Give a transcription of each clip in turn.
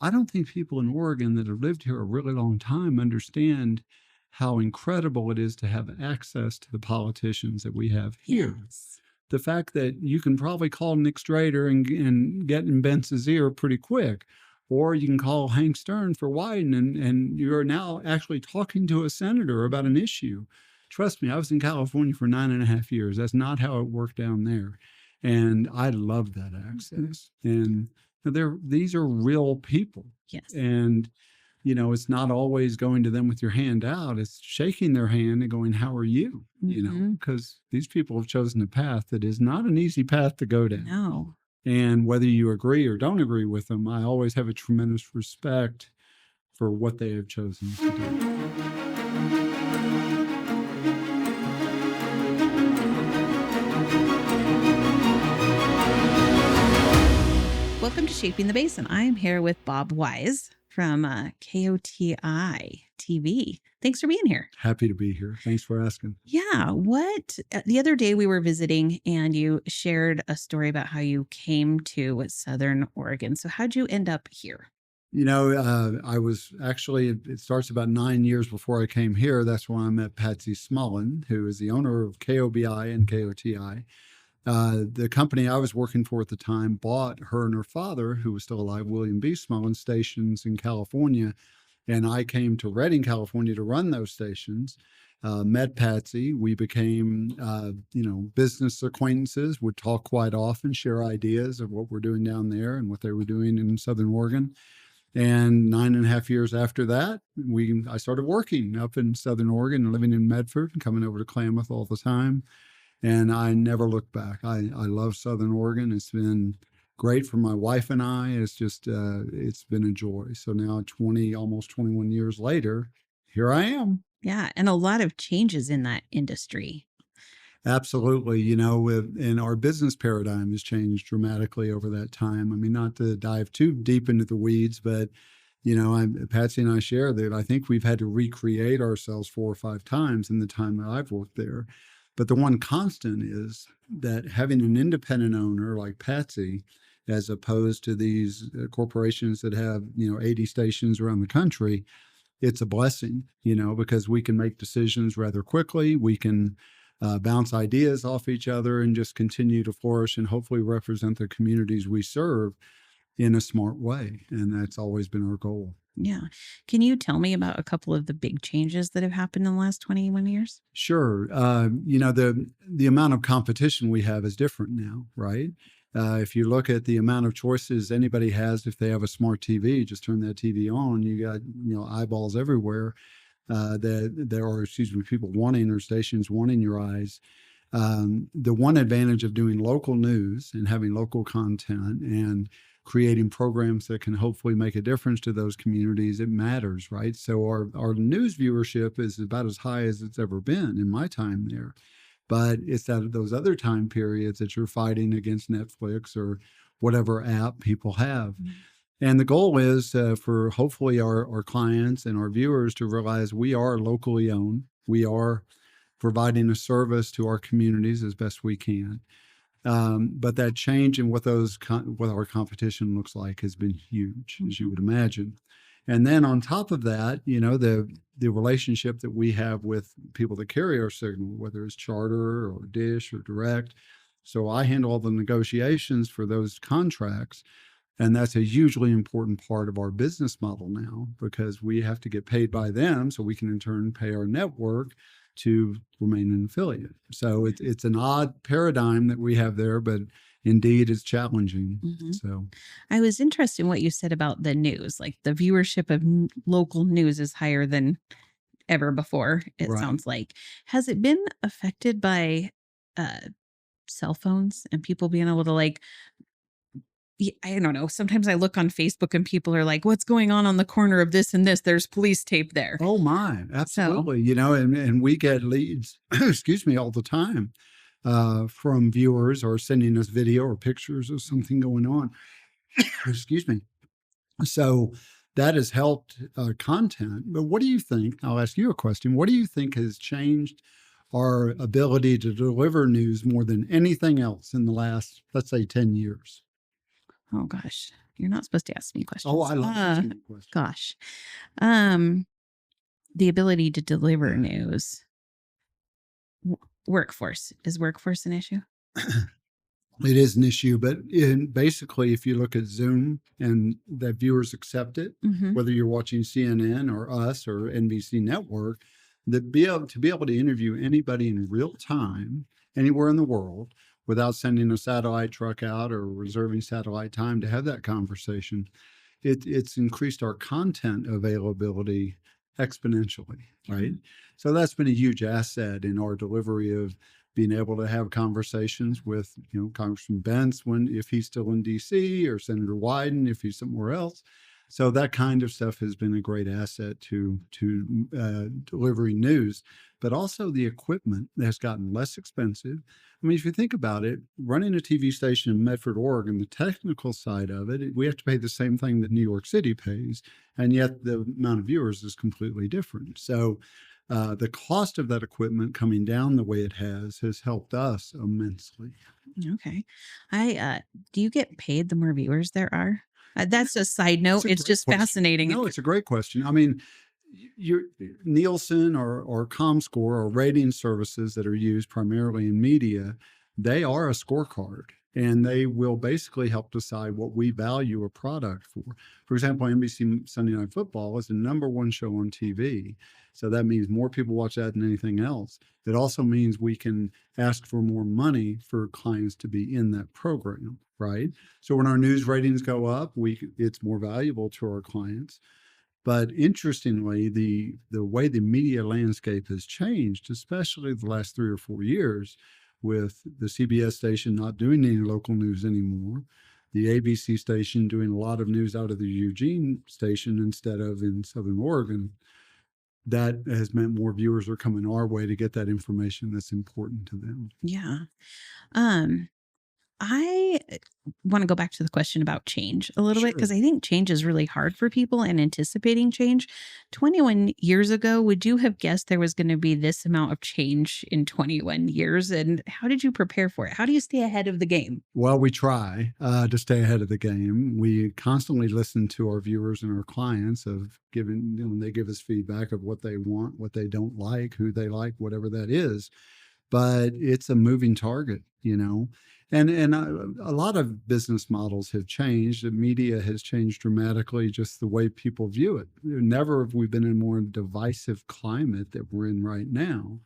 I don't think people in Oregon that have lived here a really long time understand how incredible it is to have access to the politicians that we have here. Yes. The fact that you can probably call Nick Strader and get in Bence's ear pretty quick, or you can call Hank Stern for Wyden, and you're now actually talking to a senator about an issue. Trust me, I was in California for 9.5 years. That's not how it worked down there. And I love that access. And these are real people. Yes. And it's not always going to them with your hand out. It's shaking their hand and going, how are you? Because these people have chosen a path that is not an easy path to go down. No. And whether you agree or don't agree with them, I always have a tremendous respect for what they have chosen to do. Welcome to Shaping the Basin. I am here with Bob Wise from KOTI TV. Thanks for being here. Happy to be here. Thanks for asking. Yeah. The other day we were visiting and you shared a story about how you came to Southern Oregon. So how'd you end up here? I was actually, it starts about 9 years before I came here. That's when I met Patsy Smullen, who is the owner of KOBI and KOTI. The company I was working for at the time bought her and her father, who was still alive, William B. Smullen, stations in California. And I came to Redding, California to run those stations. Met Patsy. We became, business acquaintances, would talk quite often, share ideas of what we're doing down there and what they were doing in Southern Oregon. And 9.5 years after that, I started working up in Southern Oregon, living in Medford and coming over to Klamath all the time. And I never looked back. I love Southern Oregon. It's been great for my wife and I. It's just, it's been a joy. So now almost 21 years later, here I am. Yeah. And a lot of changes in that industry. Absolutely. And our business paradigm has changed dramatically over that time. I mean, not to dive too deep into the weeds, but Patsy and I share that I think we've had to recreate ourselves 4 or 5 times in the time that I've worked there. But the one constant is that having an independent owner like Patsy, as opposed to these corporations that have, 80 stations around the country, it's a blessing, because we can make decisions rather quickly. We can bounce ideas off each other and just continue to flourish and hopefully represent the communities we serve in a smart way. And that's always been our goal. Yeah. Can you tell me about a couple of the big changes that have happened in the last 21 years? Sure. The amount of competition we have is different now, right? If you look at the amount of choices anybody has, if they have a smart TV, just turn that TV on, you got, eyeballs everywhere. There are people wanting, or stations wanting your eyes. The one advantage of doing local news and having local content and creating programs that can hopefully make a difference to those communities, it matters, right? So our news viewership is about as high as it's ever been in my time there. But it's those other time periods that you're fighting against Netflix or whatever app people have. Mm-hmm. And the goal is for hopefully our clients and our viewers to realize we are locally owned. We are providing a service to our communities as best we can. But that change in what our competition looks like has been huge, as you would imagine. And then on top of that, the relationship that we have with people that carry our signal, whether it's Charter or Dish or Direct. So I handle all the negotiations for those contracts. And that's a hugely important part of our business model now, because we have to get paid by them so we can in turn pay our network to remain an affiliate. So it's an odd paradigm that we have there, but indeed it's challenging. Mm-hmm. So I was interested in what you said about the news, like the viewership of local news is higher than ever before. It Right. sounds like. Has it been affected by cell phones and people being able to I don't know. Sometimes I look on Facebook and people are like, what's going on the corner of this and this? There's police tape there. Oh my, absolutely. And we get leads, all the time from viewers or sending us video or pictures of something going on. Excuse me. So that has helped content. But what do you think? I'll ask you a question. What do you think has changed our ability to deliver news more than anything else in the last, let's say, 10 years? Oh, gosh. You're not supposed to ask me questions. Oh, I love asking you questions. Gosh. The ability to deliver news. Workforce. Is workforce an issue? It is an issue, but basically, if you look at Zoom and that viewers accept it, whether you're watching CNN or us or NBC Network, to be able to interview anybody in real time, anywhere in the world, without sending a satellite truck out or reserving satellite time to have that conversation, it's increased our content availability exponentially, right? So that's been a huge asset in our delivery of being able to have conversations with, Congressman Bentz if he's still in DC, or Senator Wyden if he's somewhere else. So that kind of stuff has been a great asset to delivering news, but also the equipment has gotten less expensive. I mean, if you think about it, running a TV station in Medford, Oregon, the technical side of it, we have to pay the same thing that New York City pays, and yet the amount of viewers is completely different. So the cost of that equipment coming down the way it has helped us immensely. Okay. Do you get paid the more viewers there are? That's a side note. It's just question. fascinating. No, it's a great question. I mean, Nielsen or ComScore or rating services that are used primarily in media, they are a scorecard, and they will basically help decide what we value a product for. For example, NBC Sunday Night Football is the #1 show on TV. So that means more people watch that than anything else. It also means we can ask for more money for clients to be in that program, right? So when our news ratings go up, it's more valuable to our clients. But interestingly, the way the media landscape has changed, especially the last 3 or 4 years, with the CBS station not doing any local news anymore, the ABC station doing a lot of news out of the Eugene station instead of in Southern Oregon, that has meant more viewers are coming our way to get that information that's important to them. Yeah. I want to go back to the question about change a little bit, because I think change is really hard for people, and anticipating change. 21 years ago, would you have guessed there was going to be this amount of change in 21 years? And how did you prepare for it? How do you stay ahead of the game? Well, we try to stay ahead of the game. We constantly listen to our viewers and our clients of giving, when they give us feedback of what they want, what they don't like, who they like, whatever that is. But it's a moving target, And a lot of business models have changed. The media has changed dramatically, just the way people view it. Never have we been in a more divisive climate that we're in right now.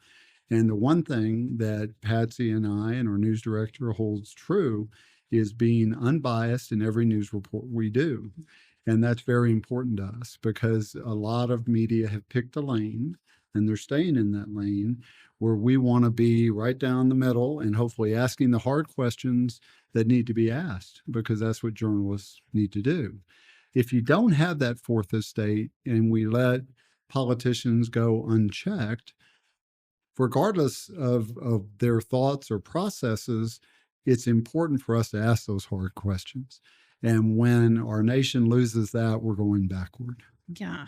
And the one thing that Patsy and I and our news director holds true is being unbiased in every news report we do. And that's very important to us, because a lot of media have picked a lane, and they're staying in that lane, where we want to be right down the middle and hopefully asking the hard questions that need to be asked, because that's what journalists need to do. If you don't have that fourth estate and we let politicians go unchecked, regardless of their thoughts or processes, it's important for us to ask those hard questions. And when our nation loses that, we're going backward. Yeah.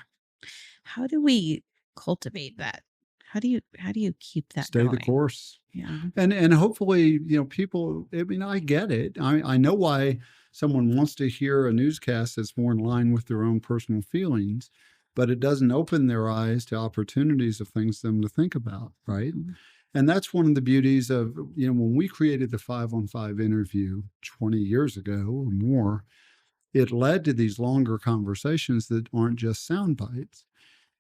How do we cultivate that? How do you keep that Stay going? the course. Yeah. And hopefully, people, I mean, I get it. I know why someone wants to hear a newscast that's more in line with their own personal feelings, but it doesn't open their eyes to opportunities of things for them to think about, right? Mm-hmm. And that's one of the beauties of, when we created the 5-on-5 interview 20 years ago or more, it led to these longer conversations that aren't just sound bites.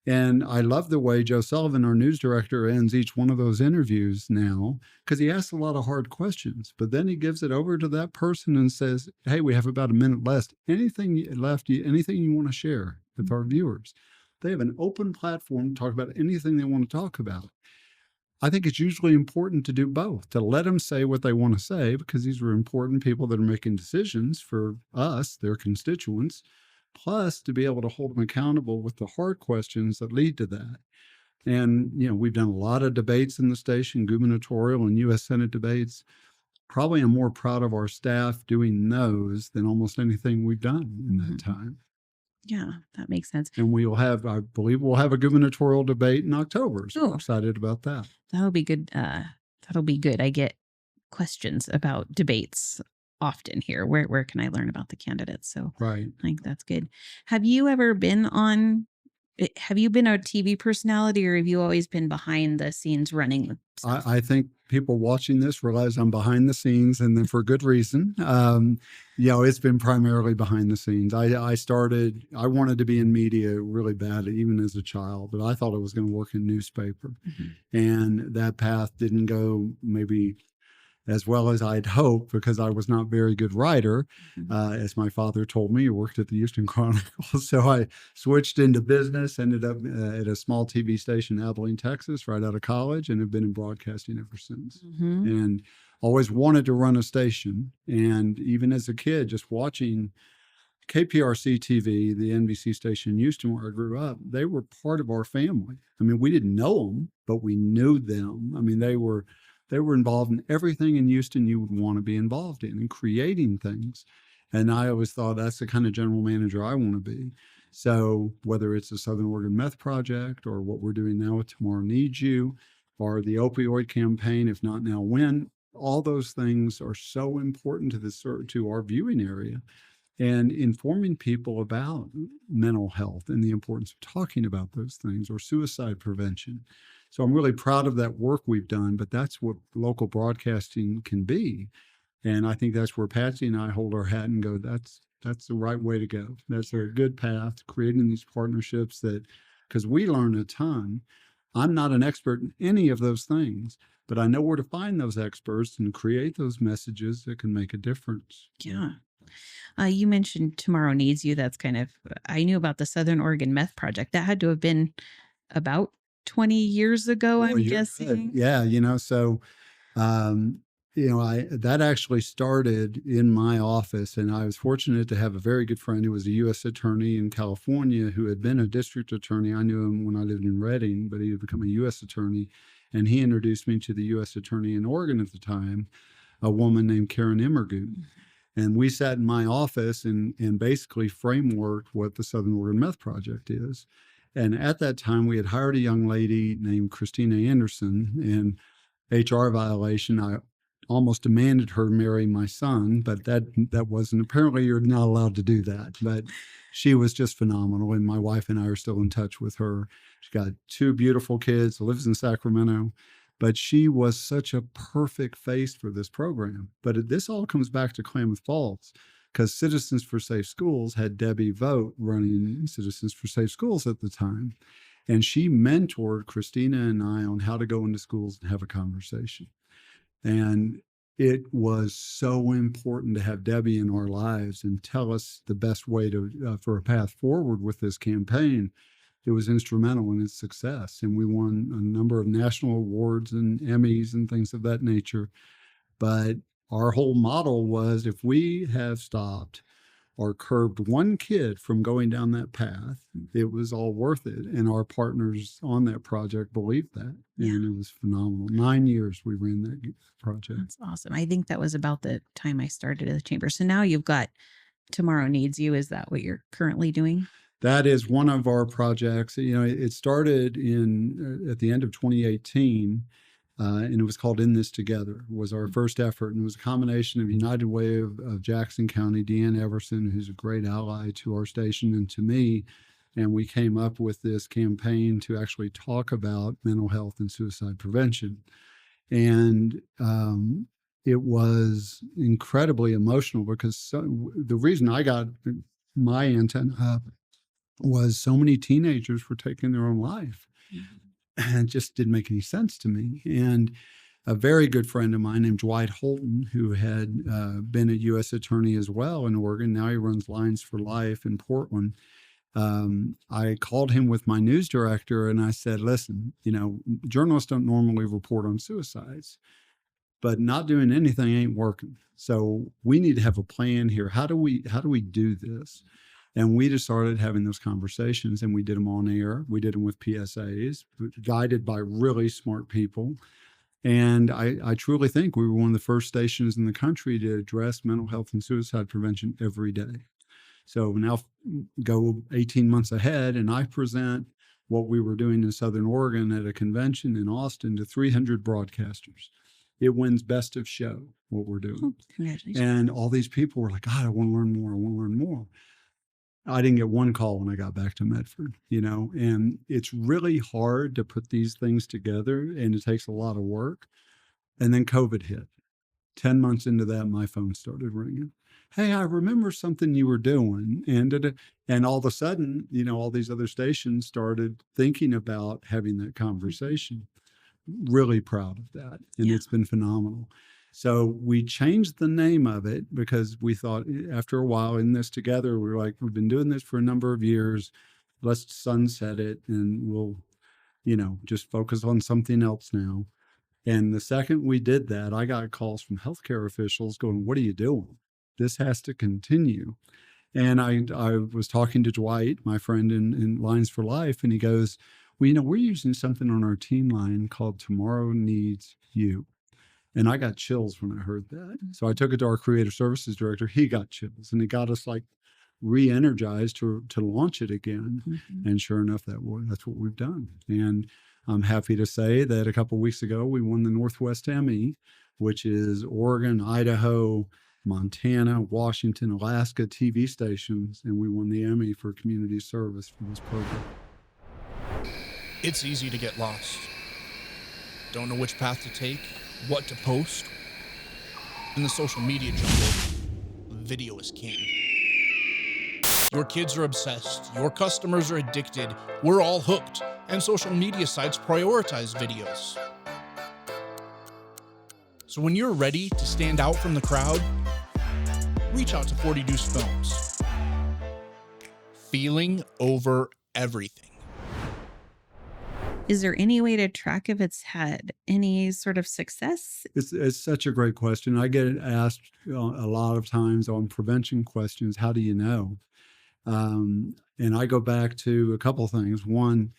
And I love the way Joe Sullivan, our news director, ends each one of those interviews now, because he asks a lot of hard questions, but then he gives it over to that person and says, hey, we have about a minute left. Anything you want to share with our viewers? They have an open platform to talk about anything they want to talk about. I think it's usually important to do both, to let them say what they want to say, because these are important people that are making decisions for us, their constituents, plus to be able to hold them accountable with the hard questions that lead to that. And, we've done a lot of debates in the station, gubernatorial and U.S. Senate debates. Probably I'm more proud of our staff doing those than almost anything we've done in that time. Yeah, that makes sense. And I believe we'll have a gubernatorial debate in October. So I'm excited about that. That'll be good. That'll be good. I get questions about debates often here. Where can I learn about the candidates? So Right. I think that's good. Have you ever been on? Have you been a TV personality, or have you always been behind the scenes running stuff? I think people watching this realize I'm behind the scenes, and then for good reason. It's been primarily behind the scenes. I wanted to be in media really badly, even as a child, but I thought I was going to work in newspaper. And that path didn't go maybe as well as I'd hoped, because I was not a very good writer. As my father told me, he worked at the Houston Chronicle. So I switched into business, ended up at a small TV station in Abilene, Texas, right out of college, and have been in broadcasting ever since. And always wanted to run a station. And even as a kid, just watching KPRC TV, the NBC station in Houston where I grew up, they were part of our family. I mean, we didn't know them, but we knew them. I mean, they were involved in everything in Houston you would want to be involved in, and creating things. And I always thought that's the kind of general manager I want to be. So whether it's the Southern Oregon Meth Project, or what we're doing now with Tomorrow Needs You, or the opioid campaign, If Not Now When, all those things are so important to our viewing area, and informing people about mental health and the importance of talking about those things, or suicide prevention. So I'm really proud of that work we've done, but that's what local broadcasting can be. And I think that's where Patsy and I hold our hat and go, that's the right way to go. That's a good path, creating these partnerships because we learn a ton. I'm not an expert in any of those things, but I know where to find those experts and create those messages that can make a difference. Yeah. You mentioned Tomorrow Needs You. That's kind of, I knew about the Southern Oregon Meth Project. That had to have been about 20 years ago, I'm guessing. Good. Yeah. So, that actually started in my office, and I was fortunate to have a very good friend who was a U.S. attorney in California, who had been a district attorney. I knew him when I lived in Redding, but he had become a U.S. attorney, and he introduced me to the U.S. attorney in Oregon at the time, a woman named Karen Emmergut. And we sat in my office and basically frameworked what the Southern Oregon Meth Project is. And at that time, we had hired a young lady named Christina Anderson. And HR violation, I almost demanded her marry my son, but that wasn't, apparently you're not allowed to do that. But she was just phenomenal, and my wife and I are still in touch with her. She's got 2 beautiful kids, lives in Sacramento, but she was such a perfect face for this program. But this all comes back to Klamath Falls, because Citizens for Safe Schools had Debbie Vogt running Citizens for Safe Schools at the time. And she mentored Christina and I on how to go into schools and have a conversation. And it was so important to have Debbie in our lives and tell us the best way for a path forward with this campaign. It was instrumental in its success. And we won a number of national awards and Emmys and things of that nature. But our whole model was, if we have stopped or curbed one kid from going down that path, it was all worth it. And our partners on that project believed that. Yeah. And it was phenomenal. 9 years we ran that project. That's awesome. I think that was about the time I started at the chamber. So now you've got Tomorrow Needs You. Is that what you're currently doing? That is one of our projects. It started at the end of 2018. And it was called In This Together, was our first effort. And it was a combination of United Way of Jackson County, Deanne Everson, who's a great ally to our station and to me. And we came up with this campaign to actually talk about mental health and suicide prevention. And it was incredibly emotional, because the reason I got my antenna up was so many teenagers were taking their own life. And it just didn't make any sense to me. And a very good friend of mine named Dwight Holton, who had been a U.S. attorney as well in Oregon, now he runs Lines for Life in Portland. I called him with my news director and I said, listen, journalists don't normally report on suicides, but not doing anything ain't working. So we need to have a plan here. How do we do this? And we just started having those conversations, and we did them on air. We did them with PSAs, guided by really smart people. And I truly think we were one of the first stations in the country to address mental health and suicide prevention every day. So now go 18 months ahead, and I present what we were doing in Southern Oregon at a convention in Austin to 300 broadcasters. It wins best of show, what we're doing. Oh, congratulations. And all these people were like, God, I want to learn more. I want to learn more. I didn't get one call when I got back to Medford, and it's really hard to put these things together, and it takes a lot of work. And then COVID hit. 10 months into that, my phone started ringing. Hey, I remember something you were doing. And all of a sudden, all these other stations started thinking about having that conversation. Really proud of that. And It's been phenomenal. So we changed the name of it because we thought after a while in this together, we were like, we've been doing this for a number of years. Let's sunset it and we'll, just focus on something else now. And the second we did that, I got calls from healthcare officials going, what are you doing? This has to continue. And I was talking to Dwight, my friend in Lines for Life, and he goes, well, we're using something on our team line called Tomorrow Needs You. And I got chills when I heard that. So I took it to our creative services director. He got chills, and it got us like re-energized to launch it again. Mm-hmm. And sure enough, that's what we've done. And I'm happy to say that a couple of weeks ago, we won the Northwest Emmy, which is Oregon, Idaho, Montana, Washington, Alaska TV stations. And we won the Emmy for community service for this program. It's easy to get lost. Don't know which path to take, what to post. In the social media jungle, video is king. Your kids are obsessed, your customers are addicted, we're all hooked, and social media sites prioritize videos. So when you're ready to stand out from the crowd, reach out to 40 Deuce Films. Feeling over everything. Is there any way to track if it's had any sort of success? It's such a great question. I get asked a lot of times on prevention questions, how do you know? And I go back to a couple of things. One,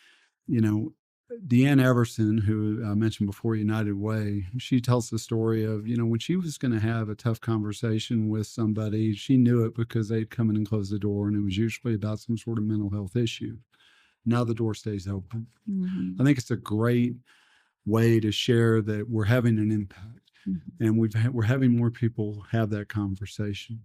Deanne Everson, who I mentioned before, United Way, she tells the story of, when she was going to have a tough conversation with somebody, she knew it because they'd come in and close the door, and it was usually about some sort of mental health issue. Now the door stays open. Mm-hmm. I think it's a great way to share that we're having an impact, mm-hmm. and we're having more people have that conversation.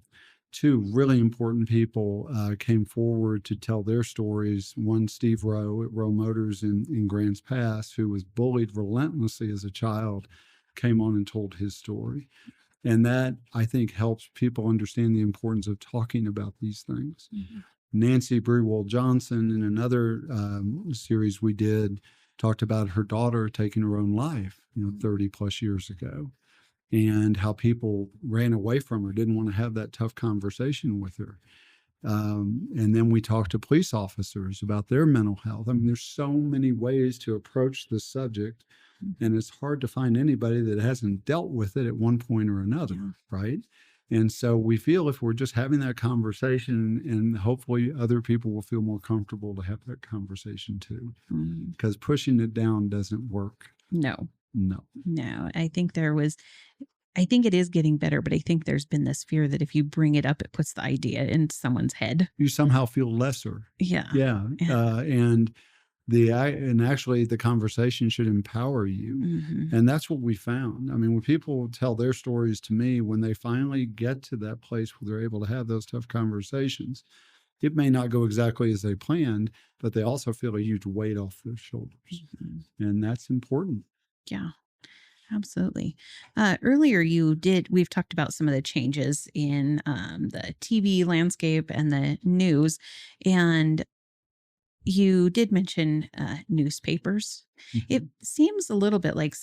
Two really important people came forward to tell their stories. One, Steve Rowe at Rowe Motors in Grants Pass, who was bullied relentlessly as a child, came on and told his story. And that, I think, helps people understand the importance of talking about these things. Mm-hmm. Nancy Brewald Johnson, in another series we did, talked about her daughter taking her own life, 30 plus years ago, and how people ran away from her, didn't want to have that tough conversation with her. And then we talked to police officers about their mental health. I mean, there's so many ways to approach this subject, and it's hard to find anybody that hasn't dealt with it at one point or another, right? And so we feel if we're just having that conversation, and hopefully other people will feel more comfortable to have that conversation too, because pushing it down doesn't work. No. I think it is getting better, but I think there's been this fear that if you bring it up, it puts the idea in someone's head. You somehow feel lesser. Yeah. And actually the conversation should empower you. Mm-hmm. And that's what we found. I mean, when people tell their stories to me, when they finally get to that place where they're able to have those tough conversations, it may not go exactly as they planned, but they also feel a huge weight off their shoulders. Mm-hmm. And that's important. Yeah, absolutely. Earlier we've talked about some of the changes in the TV landscape and the news, and you did mention newspapers. Mm-hmm. It seems a little bit like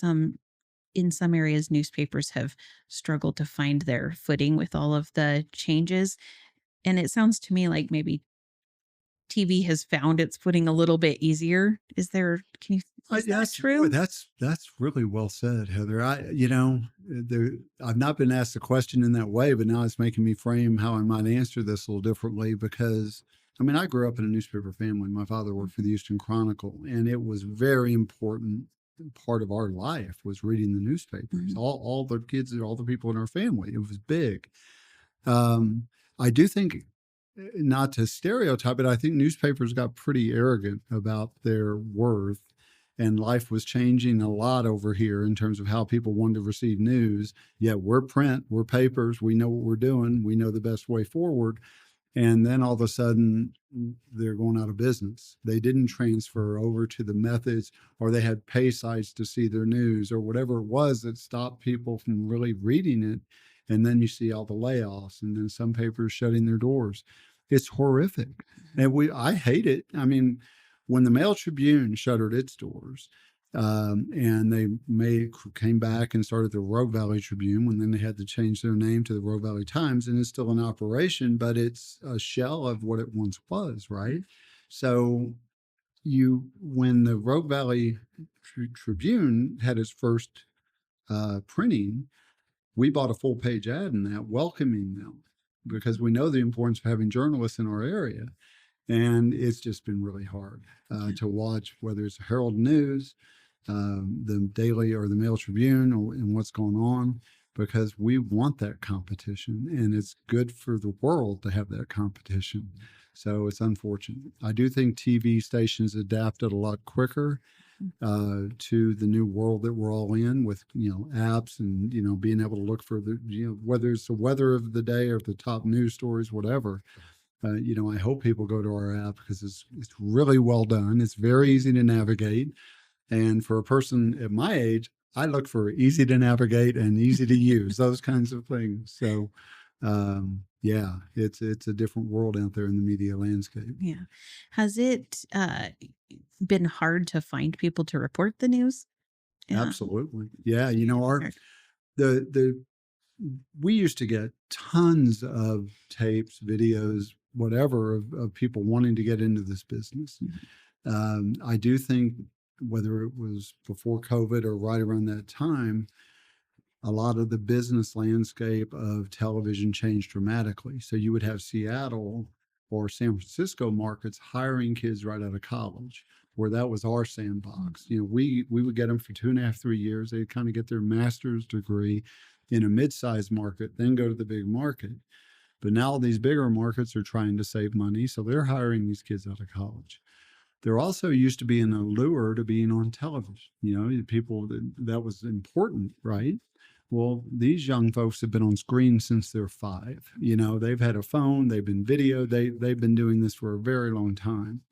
in some areas, newspapers have struggled to find their footing with all of the changes. And it sounds to me like maybe TV has found its footing a little bit easier. Is that true? That's really well said, Heather. I've not been asked a question in that way, but now it's making me frame how I might answer this a little differently, because I grew up in a newspaper family. My father worked for the Houston Chronicle, and it was very important part of our life was reading the newspapers. Mm-hmm. All the kids, all the people in our family. It was big. I do think, not to stereotype, but I think newspapers got pretty arrogant about their worth and life was changing a lot over here in terms of how people wanted to receive news. Yet we're print, we're papers, we know what we're doing, we know the best way forward. And then all of a sudden, they're going out of business. They didn't transfer over to the methods, or they had pay sites to see their news, or whatever it was that stopped people from really reading it. And then you see all the layoffs, and then some papers shutting their doors. It's horrific. And I hate it. I mean, when the Mail Tribune shuttered its doors, and they came back and started the Rogue Valley Tribune, and then they had to change their name to the Rogue Valley Times, and it's still in operation, but it's a shell of what it once was, right? So when the Rogue Valley Tribune had its first printing, we bought a full page ad in that welcoming them, because we know the importance of having journalists in our area. And it's just been really hard to watch, whether it's Herald News, the Daily or the Mail Tribune, and what's going on, because we want that competition, and it's good for the world to have that competition. So it's unfortunate. I do think TV stations adapted a lot quicker to the new world that we're all in, with apps and being able to look for the whether it's the weather of the day or the top news stories, whatever. I hope people go to our app, because it's really well done. It's very easy to navigate. And for a person at my age, I look for easy to navigate and easy to use, those kinds of things. So, it's a different world out there in the media landscape. Yeah. Has it been hard to find people to report the news? Absolutely. Yeah. We used to get tons of tapes, videos, whatever, of people wanting to get into this business. I do think, whether it was before COVID or right around that time, a lot of the business landscape of television changed dramatically. So you would have Seattle or San Francisco markets hiring kids right out of college, where that was our sandbox. We would get them for 2.5, 3 years. They'd kind of get their master's degree in a mid-sized market, then go to the big market. But now these bigger markets are trying to save money, so they're hiring these kids out of college. There also used to be an allure to being on television. People, that was important, right? Well, these young folks have been on screen since they're 5. They've had a phone, they've been videoed, they've been doing this for a very long time.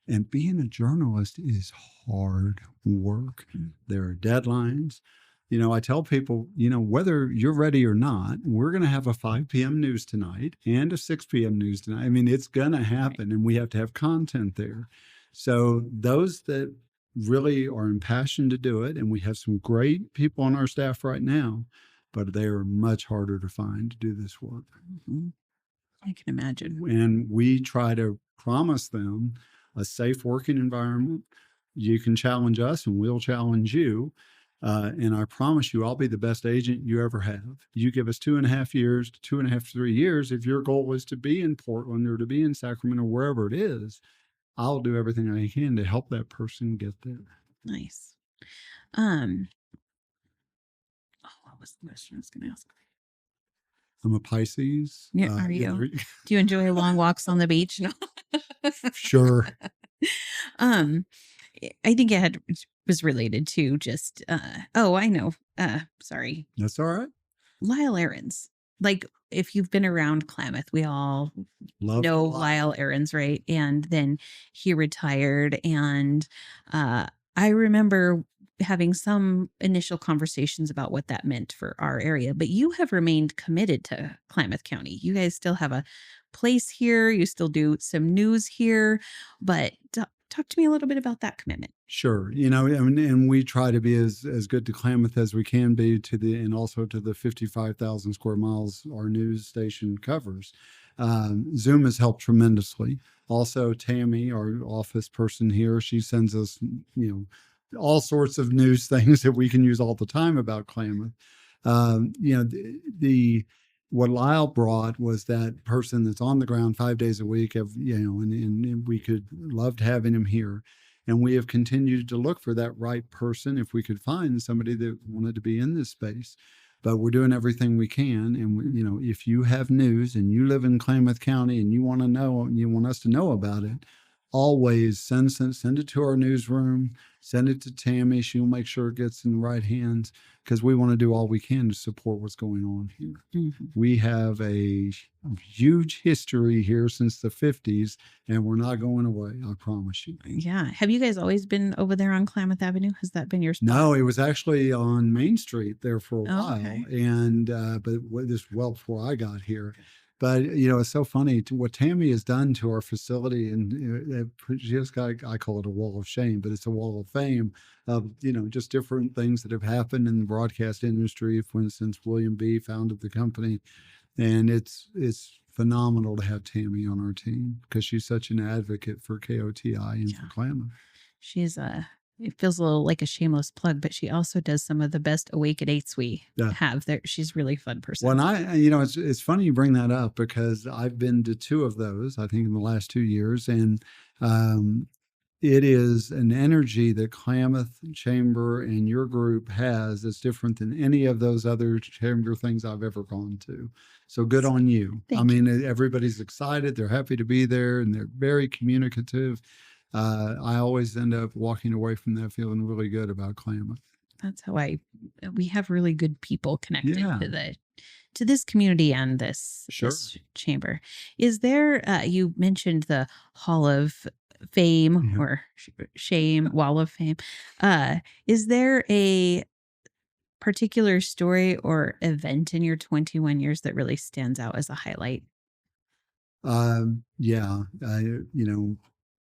And being a journalist is hard work. There are deadlines. I tell people, whether you're ready or not, we're going to have a 5 p.m. news tonight and a 6 p.m. news tonight. I mean, it's going to happen, and we have to have content there. So those that really are impassioned to do it, and we have some great people on our staff right now, but they are much harder to find to do this work. Mm-hmm. I can imagine. And we try to promise them a safe working environment. You can challenge us, and we'll challenge you. And I promise you, I'll be the best agent you ever have. You give us 2.5 years to 2.5 to 3 years. If your goal is to be in Portland or to be in Sacramento, wherever it is, I'll do everything I can to help that person get there. Nice. What was the question I was going to ask? I'm a Pisces. Yeah, are you? Do you enjoy long walks on the beach? No. Sure. I think it was related to just I know. Sorry. That's all right. Lyle Ahrens. Like, if you've been around Klamath, we all know Lyle Ahrens, right? And then he retired, and I remember having some initial conversations about what that meant for our area. But you have remained committed to Klamath County. You guys still have a place here. You still do some news here. But talk to me a little bit about that commitment. Sure. And we try to be as good to Klamath as we can be, and also to the 55,000 square miles our news station covers. Zoom has helped tremendously. Also, Tammy, our office person here, she sends us, all sorts of news things that we can use all the time about Klamath. What Lyle brought was that person that's on the ground 5 days a week, and we loved having him here. And we have continued to look for that right person, if we could find somebody that wanted to be in this space. But we're doing everything we can. And, if you have news and you live in Klamath County and you want to know, and you want us to know about it, always send it to our newsroom, send it to Tammy. She'll make sure it gets in the right hands, because we want to do all we can to support what's going on here. Mm-hmm. We have a huge history here since the 50s, and we're not going away, I promise you. Yeah. Have you guys always been over there on Klamath Avenue? Has that been your spot? No, it was actually on Main Street there for a while, okay. and but this well before I got here. But it's so funny what Tammy has done to our facility, and she just got, I call it a wall of shame, but it's a wall of fame of just different things that have happened in the broadcast industry. For instance, William B. founded the company, and it's phenomenal to have Tammy on our team because she's such an advocate for KOTI and for Klamath. She's it feels a little like a shameless plug, but she also does some of the best Awake at 8s we have there. She's a really fun person. Well, and it's funny you bring that up, because I've been to 2 of those, I think, in the last 2 years. And it is an energy that Klamath Chamber and your group has that's different than any of those other chamber things I've ever gone to. So good on you. Thank you. Everybody's excited. They're happy to be there, and they're very communicative. I always end up walking away from that feeling really good about Klamath. That's how we have really good people connected Yeah. to this community and this, Sure. this chamber. Is there, you mentioned the Hall of Fame Yeah. or Shame, Wall of Fame. Is there a particular story or event in your 21 years that really stands out as a highlight? Yeah.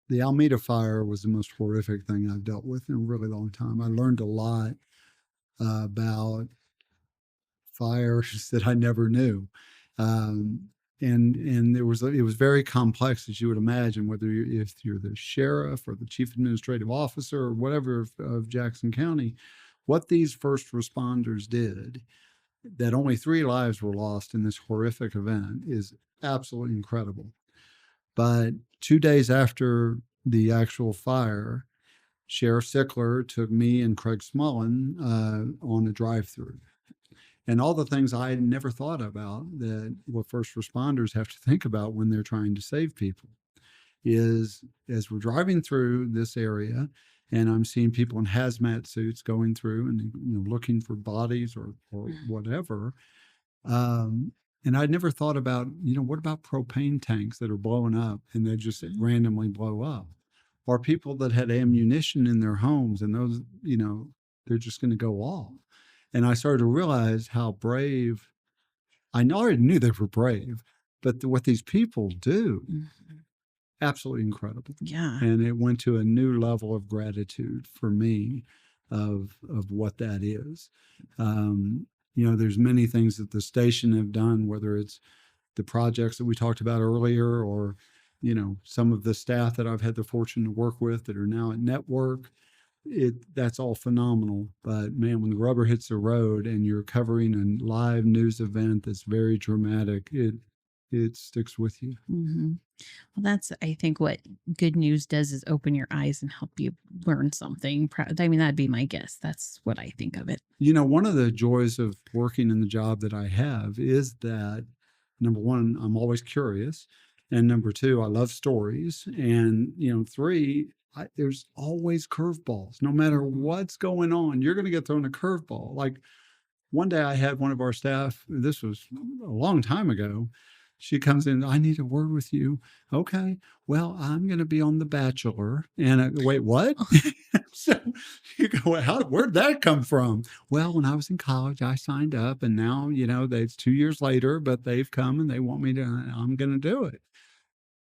The Alameda fire was the most horrific thing I've dealt with in a really long time. I learned a lot about fires that I never knew. And it was very complex, as you would imagine, if you're the sheriff or the chief administrative officer or whatever of Jackson County. What these first responders did, that only 3 lives were lost in this horrific event, is absolutely incredible. But 2 days after the actual fire, Sheriff Sickler took me and Craig Smullen on a drive-through. And all the things I had never thought about that what first responders have to think about when they're trying to save people is, as we're driving through this area, and I'm seeing people in hazmat suits going through and looking for bodies or whatever. And I'd never thought about, what about propane tanks that are blowing up and they just randomly blow up? Or people that had ammunition in their homes and those, they're just going to go off. And I started to realize how brave, I already knew they were brave, but what these people do, absolutely incredible. Yeah. And it went to a new level of gratitude for me of what that is. There's many things that the station have done, whether it's the projects that we talked about earlier or, some of the staff that I've had the fortune to work with that are now at Network. That's all phenomenal. But man, when the rubber hits the road and you're covering a live news event that's very dramatic, it sticks with you. Mm-hmm. Well, that's, I think, what good news does is open your eyes and help you learn something. That'd be my guess. That's what I think of it. One of the joys of working in the job that I have is that, number one, I'm always curious. And number two, I love stories. And, 3, there's always curveballs. No matter what's going on, you're going to get thrown a curveball. Like one day I had one of our staff, this was a long time ago. She comes in, I need a word with you. Okay, well, I'm going to be on The Bachelor. And wait, what? So you go, where'd that come from? Well, when I was in college, I signed up and now, it's 2 years later, but they've come and they want me to, I'm going to do it.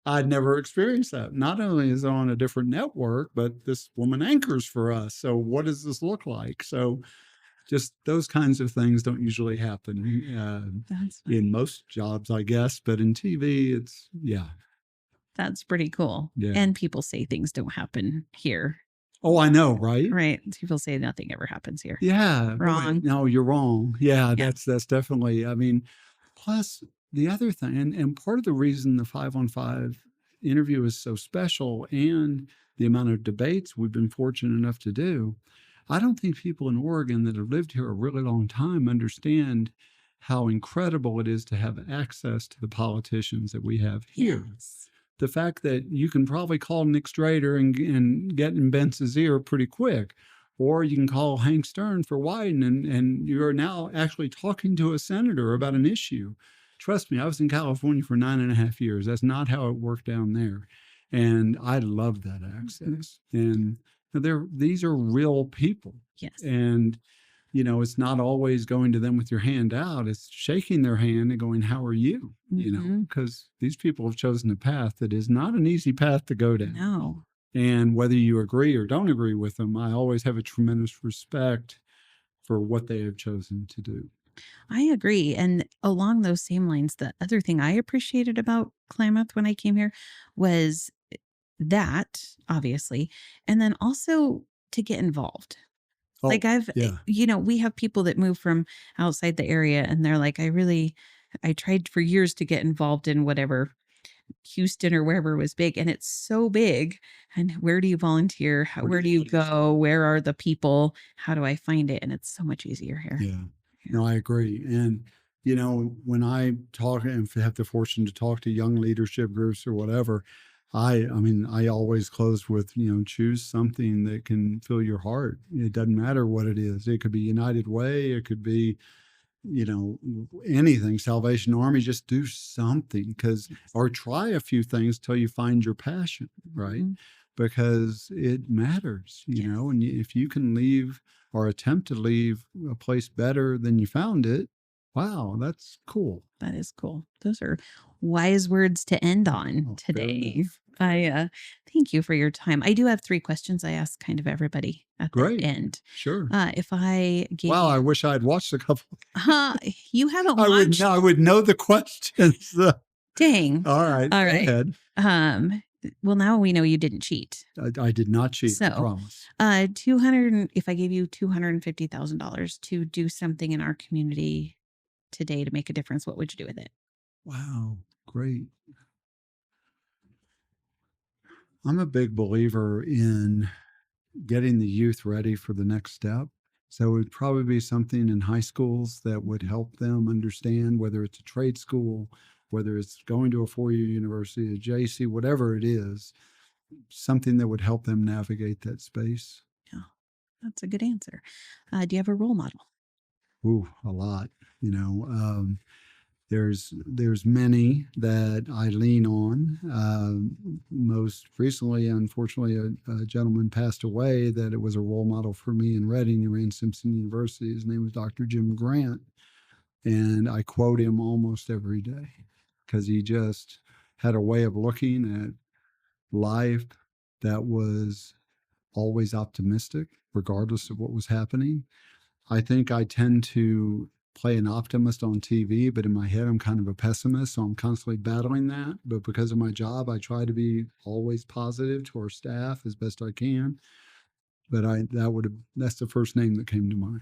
I'd never experienced that. Not only is it on a different network, but this woman anchors for us. So what does this look like? So just those kinds of things don't usually happen in most jobs, I guess. But in TV, That's pretty cool. Yeah. And people say things don't happen here. Oh, I know, right? Right. People say nothing ever happens here. Yeah. Wrong. No, you're wrong. Yeah, that's definitely, plus the other thing, and part of the reason the 5-on-5 interview is so special and the amount of debates we've been fortunate enough to do, I don't think people in Oregon that have lived here a really long time understand how incredible it is to have access to the politicians that we have here. Yes. the fact that you can probably call Nick Strader and get in Bentz's ear pretty quick, or you can call Hank Stern for Wyden, and you're now actually talking to a senator about an issue. Trust me, I was in California for 9.5 years. That's not how it worked down there. And I love that access. And these are real people. Yes. And, it's not always going to them with your hand out. It's shaking their hand and going, how are you? Because these people have chosen a path that is not an easy path to go down. No. And whether you agree or don't agree with them, I always have a tremendous respect for what they have chosen to do. I agree. And along those same lines, the other thing I appreciated about Klamath when I came here was that, obviously, and then also to get involved. Like we have people that move from outside the area and they're like, I tried for years to get involved in whatever Houston or wherever was big, and it's so big. And where do you volunteer? Where do you go? Where are the people? How do I find it? And it's so much easier here. Yeah. No, I agree. And, when I talk and have the fortune to talk to young leadership groups or whatever, I always close with, choose something that can fill your heart. It doesn't matter what it is. It could be United Way. It could be, anything, Salvation Army. Just do something or try a few things till you find your passion, right? Because it matters, and if you can leave or attempt to leave a place better than you found it, wow, that's cool. That is cool. Those are wise words to end on today. I thank you for your time. I do have 3 questions I ask kind of everybody at the end. Sure. If I gave I wish I'd watched a couple. You haven't watched. I would know the questions. Dang. All right. Go ahead. Well, now we know you didn't cheat. I did not cheat. So, I promise. if I gave you $250,000 to do something in our community today to make a difference, what would you do with it? Wow, great. I'm a big believer in getting the youth ready for the next step. So it would probably be something in high schools that would help them understand, whether it's a trade school, whether it's going to a 4-year university, a JC, whatever it is, something that would help them navigate that space. Yeah, that's a good answer. Do you have a role model? Ooh, a lot. There's many that I lean on. Most recently, unfortunately, a gentleman passed away that it was a role model for me in Reading. He ran Simpson University. His name was Dr. Jim Grant. And I quote him almost every day because he just had a way of looking at life that was always optimistic, regardless of what was happening. I think I tend to play an optimist on TV, but in my head, I'm kind of a pessimist. So I'm constantly battling that. But because of my job, I try to be always positive to our staff as best I can. But that's the first name that came to mind.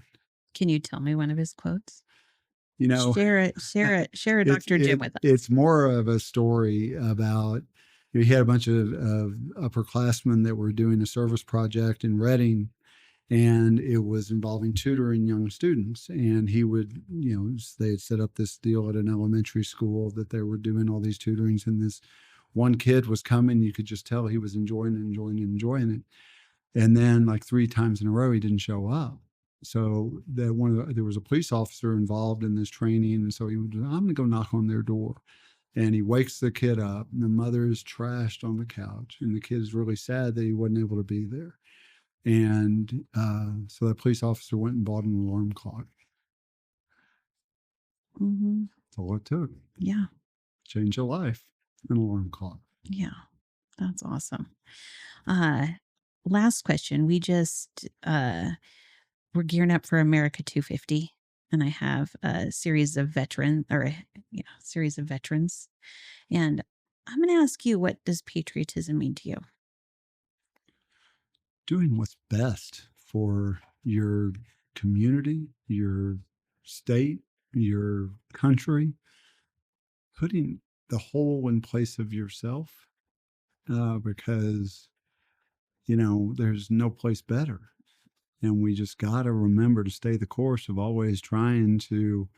Can you tell me one of his quotes? Share a Dr. Jim with us. It's more of a story about, he had a bunch of upperclassmen that were doing a service project in Reading, and it was involving tutoring young students. And he would, they had set up this deal at an elementary school that they were doing all these tutorings, and this one kid was coming. You could just tell he was enjoying it. And then like 3 times in a row, he didn't show up. So there was a police officer involved in this training. And so I'm going to go knock on their door. And he wakes the kid up, and the mother is trashed on the couch. And the kid is really sad that he wasn't able to be there. And so the police officer went and bought an alarm clock. That's all it took. Yeah. Change a life, an alarm clock. Yeah. That's awesome. Last question. We just, we're gearing up for America 250. And I have a series of veterans. And I'm going to ask you, what does patriotism mean to you? Doing what's best for your community, your state, your country, putting the whole in place of yourself, because, there's no place better. And we just got to remember to stay the course of always trying to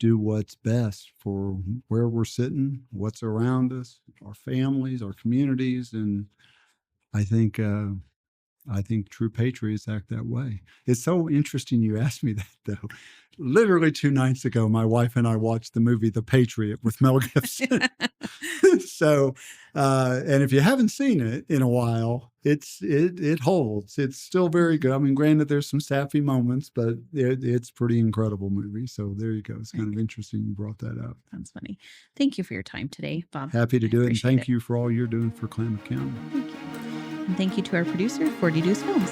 do what's best for where we're sitting, what's around us, our families, our communities. And I think true patriots act that way. It's so interesting you asked me that, though. Literally 2 nights ago, my wife and I watched the movie The Patriot with Mel Gibson. So, and if you haven't seen it in a while, it holds. It's still very good. I mean, granted, there's some sappy moments, but it's pretty incredible movie. So there you go. It's kind of interesting you brought that up. That's funny. Thank you for your time today, Bob. Happy to do it. And appreciate thank you for all you're doing for Klamath County. Thank you. And thank you to our producer, 40 Deuce Films.